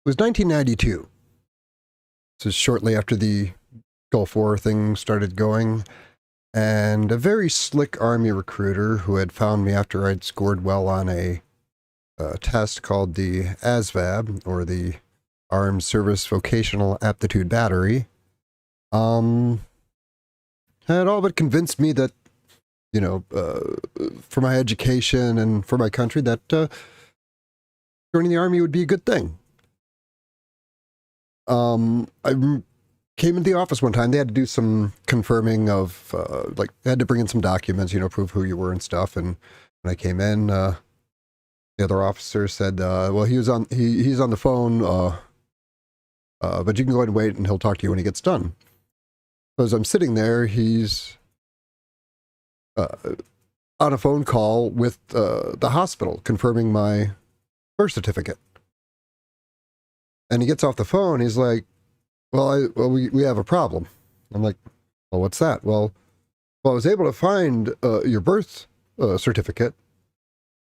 was 1992. This is shortly after the Gulf War thing started going, and a very slick Army recruiter who had found me after I'd scored well on a test called the ASVAB, or the Armed Service Vocational Aptitude Battery, had all but convinced me that, you know, for my education and for my country, that joining the Army would be a good thing. I came into the office one time. They had to do some confirming of, like, they had to bring in some documents, you know, prove who you were and stuff. And when I came in, the other officer said, well, he's on the phone, but you can go ahead and wait and he'll talk to you when he gets done. So as I'm sitting there, he's on a phone call with the hospital confirming my birth certificate. And he gets off the phone. He's like, we have a problem. I'm like, well, what's that? Well, I was able to find your birth certificate.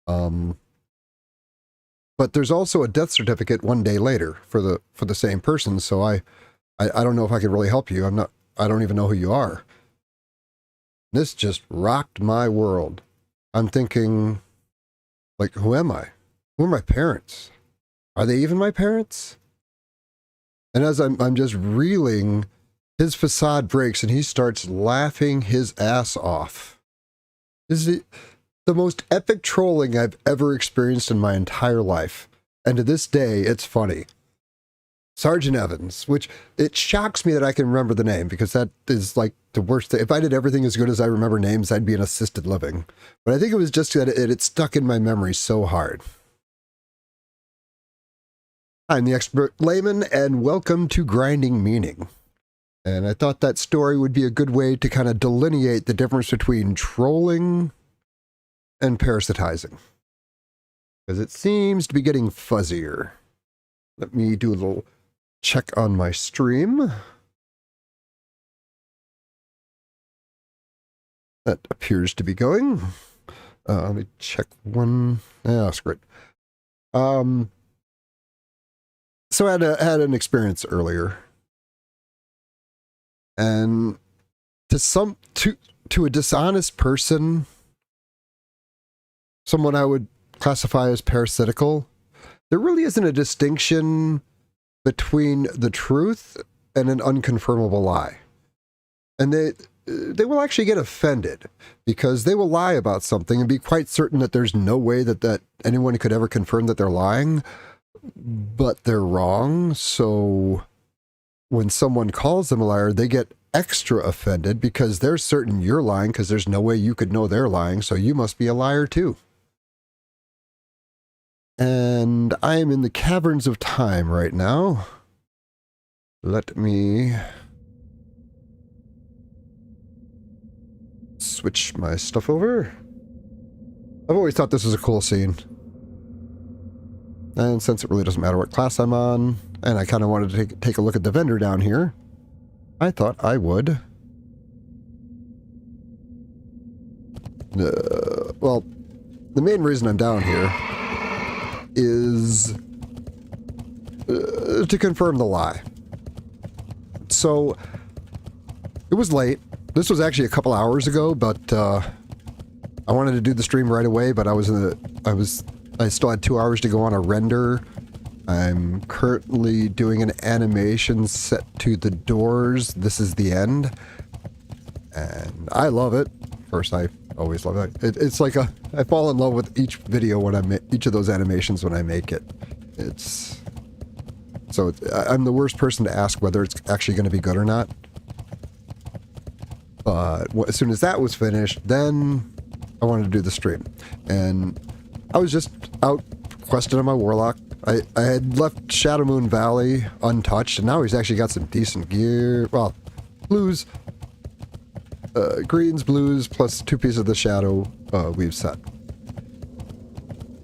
But there's also a death certificate 1 day later for the same person. So I don't know if I can really help you. I don't even know who you are. This just rocked my world. I'm thinking, like, who am I? Who are my parents? Are they even my parents? And as I'm just reeling, his facade breaks and he starts laughing his ass off. This is the most epic trolling I've ever experienced in my entire life. And to this day, it's funny. Sergeant Evans, which it shocks me that I can remember the name, because that is like the worst thing. If I did everything as good as I remember names, I'd be in assisted living. But I think it was just that it stuck in my memory so hard. I'm the expert layman, and welcome to Grinding Meaning. And I thought that story would be a good way to kind of delineate the difference between trolling and parasitizing, because it seems to be getting fuzzier. Let me do a little check on my stream. That appears to be going. Let me check one. Screw it. So I had an experience earlier, and to a dishonest person, someone I would classify as parasitical, there really isn't a distinction between the truth and an unconfirmable lie. And they will actually get offended because they will lie about something and be quite certain that there's no way that anyone could ever confirm that they're lying, but they're wrong. So when someone calls them a liar, they get extra offended because they're certain you're lying, because there's no way you could know they're lying, so you must be a liar too. And I am in the caverns of time right now. Let me switch my stuff over. I've always thought this was a cool scene. And since it really doesn't matter what class I'm on, and I kind of wanted to take a look at the vendor down here, I thought I would. Well, the main reason I'm down here is to confirm the lie. So it was late. This was actually a couple hours ago, but I wanted to do the stream right away, but I still had 2 hours to go on a render. I'm currently doing an animation set to the doors. This is the end, and I love it. Of course, I always love it. It's like I fall in love with each video when each of those animations when I make it. I'm the worst person to ask whether it's actually going to be good or not. But as soon as that was finished, then I wanted to do the stream, and I was just out questing on my warlock. I had left Shadow Moon Valley untouched, and now he's actually got some decent gear. Well, blues. Greens, blues, plus 2 pieces of the shadow we've set.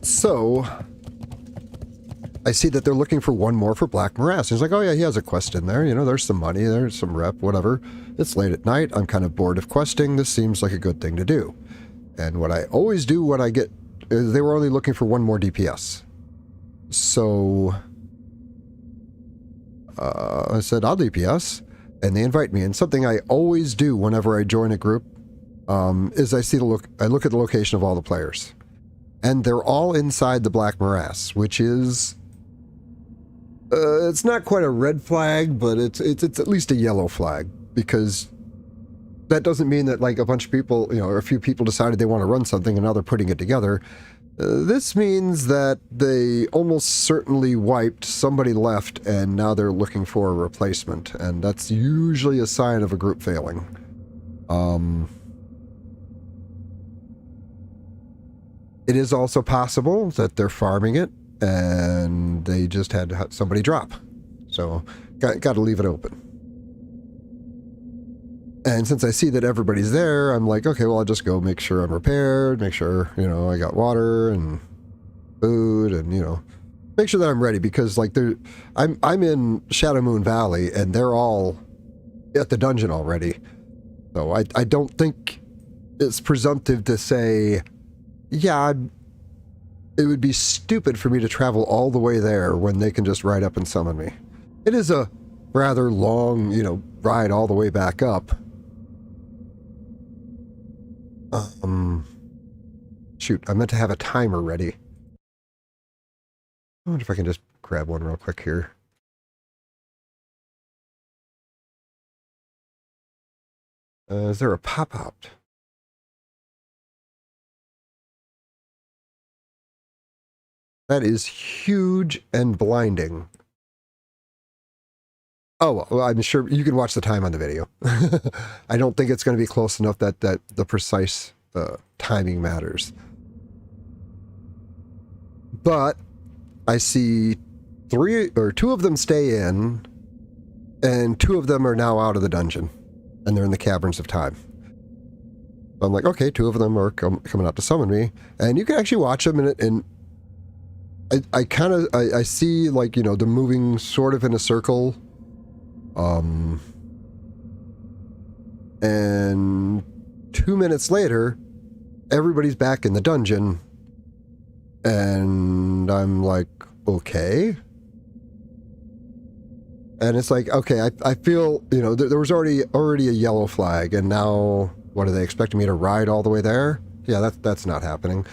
So I see that they're looking for one more for Black Morass. He's like, oh yeah, he has a quest in there. You know, there's some money, there's some rep, whatever. It's late at night. I'm kind of bored of questing. This seems like a good thing to do. And what I always do when I get... They were only looking for one more DPS. So I said, I'll DPS. And they invite me. And something I always do whenever I join a group is I look at the location of all the players. And they're all inside the Black Morass, which is... it's not quite a red flag, but it's at least a yellow flag. Because that doesn't mean that like a bunch of people, or a few people decided they want to run something and now they're putting it together. This means that they almost certainly wiped, somebody left, and now they're looking for a replacement. And that's usually a sign of a group failing. It is also possible that they're farming it, and they just had somebody drop. So, got to leave it open. And since I see that everybody's there, I'm like, okay, well, I'll just go make sure I'm repaired, make sure, I got water and food and, make sure that I'm ready because, like, I'm in Shadow Moon Valley and they're all at the dungeon already. So I don't think it's presumptive to say, yeah, it would be stupid for me to travel all the way there when they can just ride up and summon me. It is a rather long, ride all the way back up. Shoot, I meant to have a timer ready. I wonder if I can just grab one real quick here. Is there a pop-out? That is huge and blinding. Oh, well, I'm sure you can watch the time on the video. I don't think it's going to be close enough that the precise timing matters. But I see two of them stay in, and 2 of them are now out of the dungeon, and they're in the Caverns of Time. I'm like, okay, 2 of them are coming out to summon me, and you can actually watch them, and I see, like, they're moving sort of in a circle. And 2 minutes later, everybody's back in the dungeon, and I'm like, okay. And it's like, okay, I feel, there was already a yellow flag, and now, what are they expecting me to ride all the way there? Yeah, that's not happening.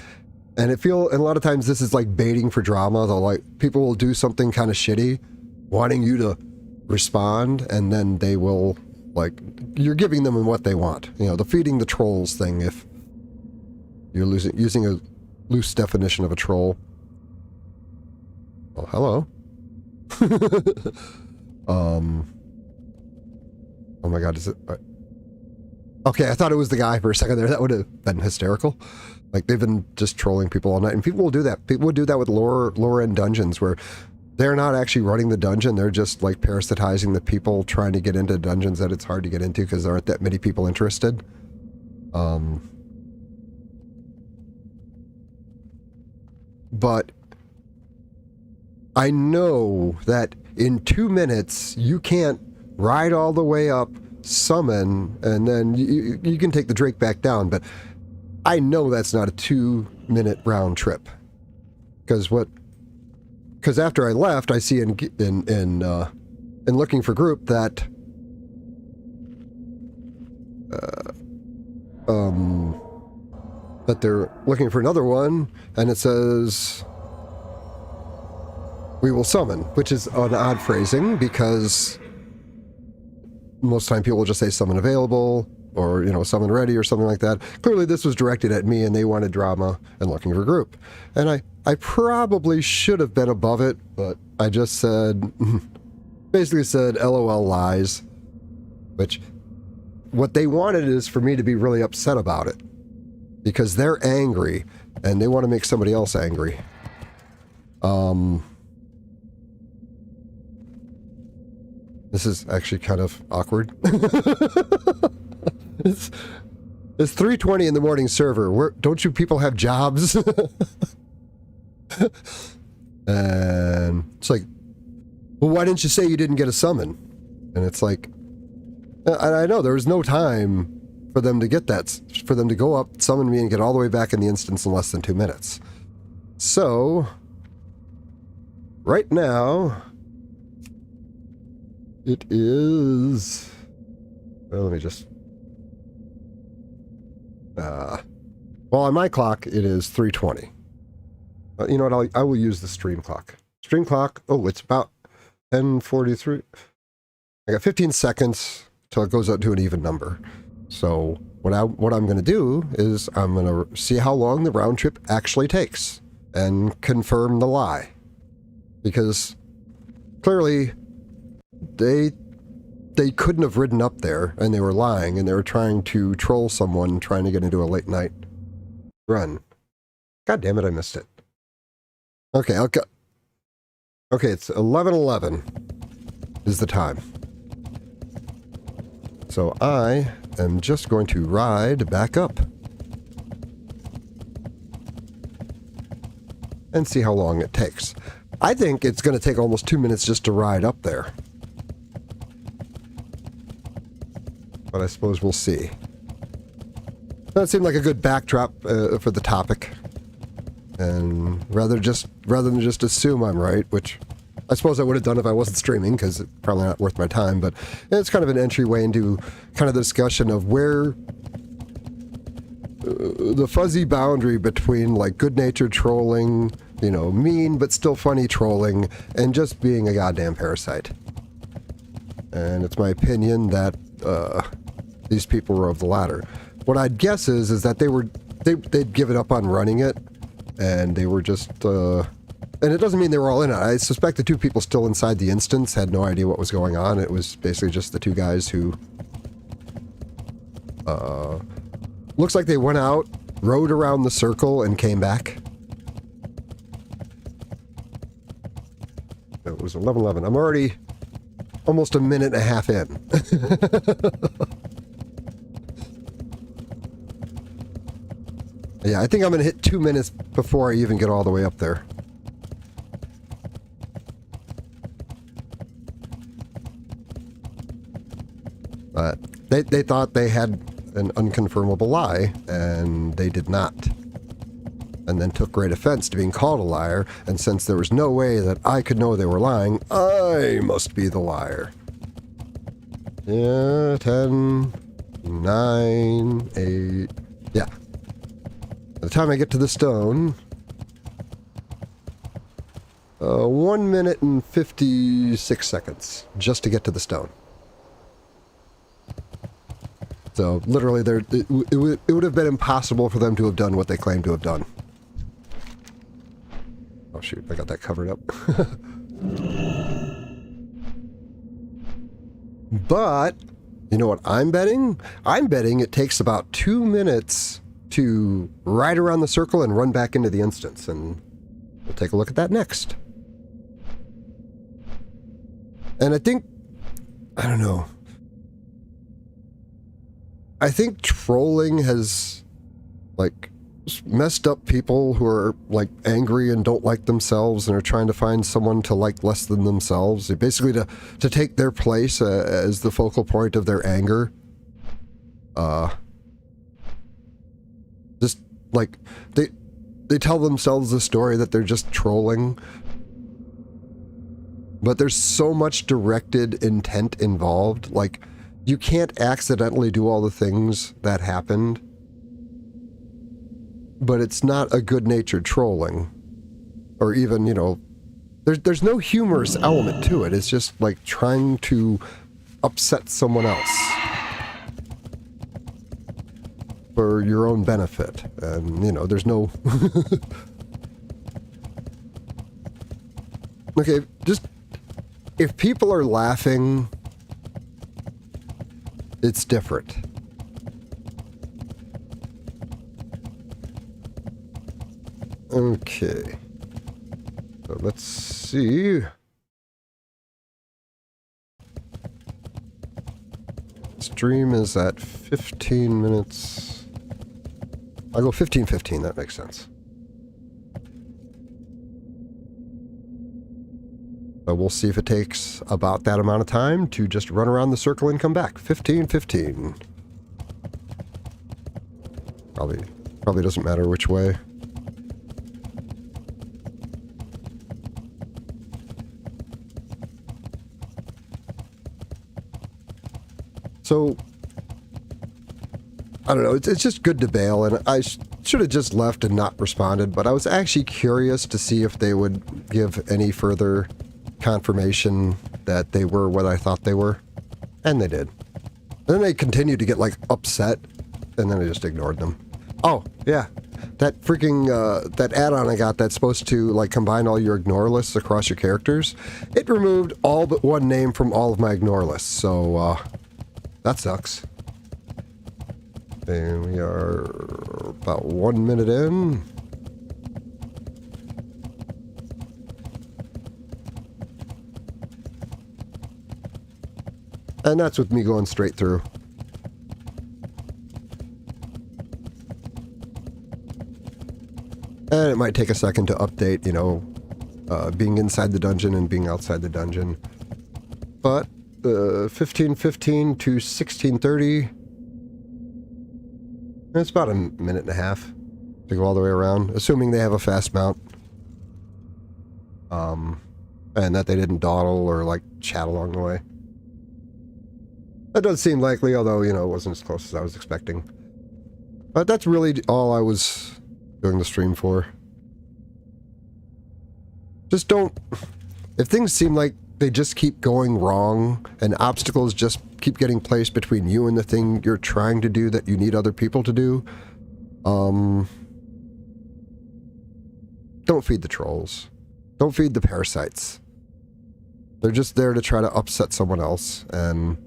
And and a lot of times this is like baiting for drama. People will do something kind of shitty, wanting you to respond, and then they will, you're giving them what they want. The feeding the trolls thing, if you're using a loose definition of a troll. Oh, hello. Oh my god, is it... Okay, I thought it was the guy for a second there. That would have been hysterical. Like, they've been just trolling people all night, and people will do that. People would do that with lower-end dungeons, where they're not actually running the dungeon, they're just, like, parasitizing the people trying to get into dungeons that it's hard to get into because there aren't that many people interested. But I know that in 2 minutes, you can't ride all the way up, summon, and then you can take the Drake back down, but I know that's not a 2-minute round trip. Because after I left, I see in looking for group that that they're looking for another one, and it says we will summon, which is an odd phrasing because most time people will just say summon available or, summon ready or something like that. Clearly this was directed at me and they wanted drama and looking for a group. And I probably should have been above it, but I just said, basically said LOL lies, which what they wanted is for me to be really upset about it because they're angry and they want to make somebody else angry. This is actually kind of awkward. It's 3:20 in the morning server. Don't you people have jobs? And it's like, well, why didn't you say you didn't get a summon? And it's like, I know there was no time for them to get that, for them to go up, summon me, and get all the way back in the instance in less than 2 minutes. So, right now, It is... Well, let me just... well, on my clock, it is 3:20. You know what? I will use the stream clock. Stream clock. Oh, it's about 10:43. I got 15 seconds till it goes up to an even number. So what I'm going to do is I'm going to see how long the round trip actually takes and confirm the lie, because clearly they couldn't have ridden up there, and they were lying, and they were trying to troll someone trying to get into a late night run. God damn it, I missed it. Okay, okay, it's 11:11 is the time. So I am just going to ride back up and see how long it takes. I think it's going to take almost 2 minutes just to ride up there. But I suppose we'll see. That seemed like a good backdrop for the topic. And rather than just assume I'm right, which I suppose I would have done if I wasn't streaming, because it's probably not worth my time, but it's kind of an entryway into kind of the discussion of where the fuzzy boundary between like good-natured trolling, you know, mean but still funny trolling, and just being a goddamn parasite. And it's my opinion that these people were of the latter. What I'd guess is that they'd given up on running it, and they were just and it doesn't mean they were all in it. I suspect the two people still inside the instance had no idea what was going on. It was basically just the two guys who looks like they went out, rode around the circle, and came back. It was 11:11. I'm already almost a minute and a half in. Yeah, I think I'm going to hit 2 minutes before I even get all the way up there. But they thought they had an unconfirmable lie, and they did not. And then took great offense to being called a liar, and since there was no way that I could know they were lying, I must be the liar. Yeah, 10, 9, 8... Yeah. By the time I get to the stone... 1 minute and 56 seconds, just to get to the stone. So, literally, it would have been impossible for them to have done what they claimed to have done. Oh shoot, I got that covered up. But, you know what I'm betting? I'm betting it takes about 2 minutes to ride around the circle and run back into the instance, and we'll take a look at that next. And I think, I don't know, I think trolling has, like, messed up people who are, like, angry and don't like themselves and are trying to find someone to like less than themselves. Basically to take their place as the focal point of their anger. Just, like, they tell themselves the story that they're just trolling. But there's so much directed intent involved. Like, you can't accidentally do all the things that happened. But it's not a good-natured trolling. Or even, you know, there's no humorous element to it. It's just, like, trying to upset someone else for your own benefit. And, you know, there's no... Okay, just... If people are laughing, it's different. Okay. So let's see. Stream is at 15 minutes. I'll go 15:15, that makes sense. So we'll see if it takes about that amount of time to just run around the circle and come back. 15:15. Probably doesn't matter which way. So, I don't know, it's just good to bail, and I should have just left and not responded, but I was actually curious to see if they would give any further confirmation that they were what I thought they were, and they did. And then they continued to get, like, upset, and then I just ignored them. Oh, yeah. That freaking, that add-on I got that's supposed to, like, combine all your ignore lists across your characters, it removed all but one name from all of my ignore lists, so, that sucks. And we are about 1 minute in. And that's with me going straight through. And it might take a second to update, you know, being inside the dungeon and being outside the dungeon. But 15:15 to 16:30, it's about a minute and a half to go all the way around, assuming they have a fast mount. And that they didn't dawdle or, like, chat along the way. That does seem likely, although, you know, it wasn't as close as I was expecting. But that's really all I was doing the stream for. Just don't... If things seem like they just keep going wrong, and obstacles just keep getting placed between you and the thing you're trying to do that you need other people to do, don't feed the trolls. Don't feed the parasites. They're just there to try to upset someone else, and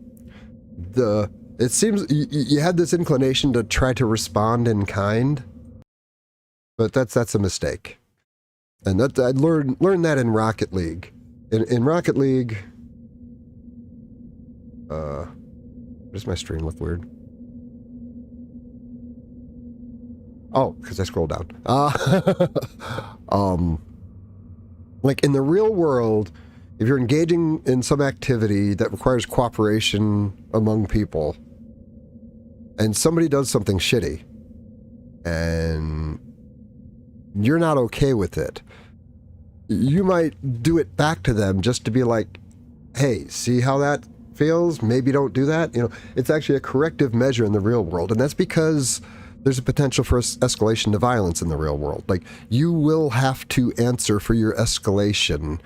it seems you had this inclination to try to respond in kind, but that's a mistake. And that I learned that in Rocket League. In Rocket League, does my stream look weird? Oh, because I scrolled down. Like in the real world, if you're engaging in some activity that requires cooperation among people, and somebody does something shitty, and you're not okay with it, you might do it back to them just to be like, hey, see how that feels? Maybe don't do that. You know, it's actually a corrective measure in the real world, and that's because there's a potential for escalation to violence in the real world. Like, you will have to answer for your escalation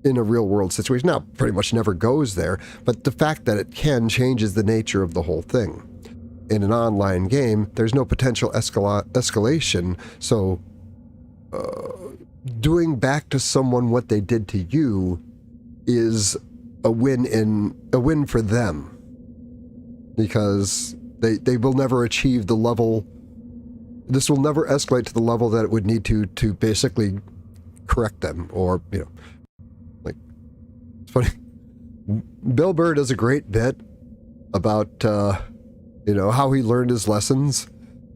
in a real world situation. Now, pretty much never goes there, but the fact that it can changes the nature of the whole thing. In an online game, there's no potential escalation, so doing back to someone what they did to you is a win for them, because they will never achieve the level. This will never escalate to the level that it would need to basically correct them, or, you know, like, it's funny. Bill Burr does a great bit about, you know, how he learned his lessons,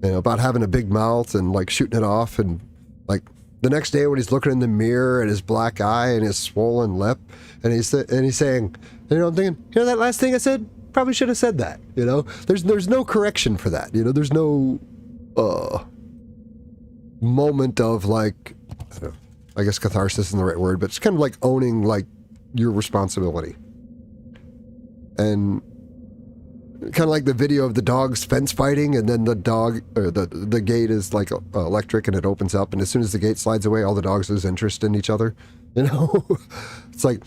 you know, about having a big mouth and, like, shooting it off, and, like, the next day when he's looking in the mirror at his black eye and his swollen lip, and he's saying, you know, I'm thinking, you know, that last thing I said, probably should have said that, you know? There's no correction for that, you know? There's no, moment of, like, I don't know, I guess catharsis isn't the right word, but it's kind of like owning, like, your responsibility. And kind of like the video of the dogs fence fighting, and then the dog, or the gate is, like, electric, and it opens up, and as soon as the gate slides away, all the dogs lose interest in each other. You know? It's like,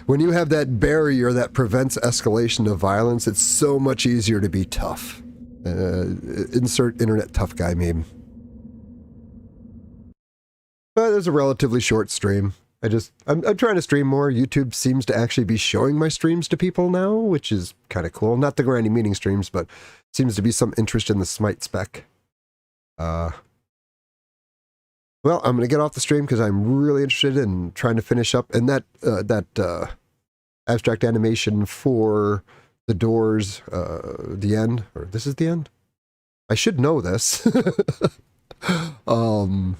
when you have that barrier that prevents escalation of violence, it's so much easier to be tough. Insert internet tough guy meme. But it was a relatively short stream. I'm trying to stream more. YouTube seems to actually be showing my streams to people now, which is kind of cool. Not the grindy meeting streams, but seems to be some interest in the Smite spec. Well, I'm going to get off the stream because I'm really interested in trying to finish up. And that abstract animation for the doors, the end, or this is the end? I should know this. I'm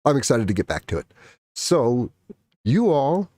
excited to get back to it. So, you all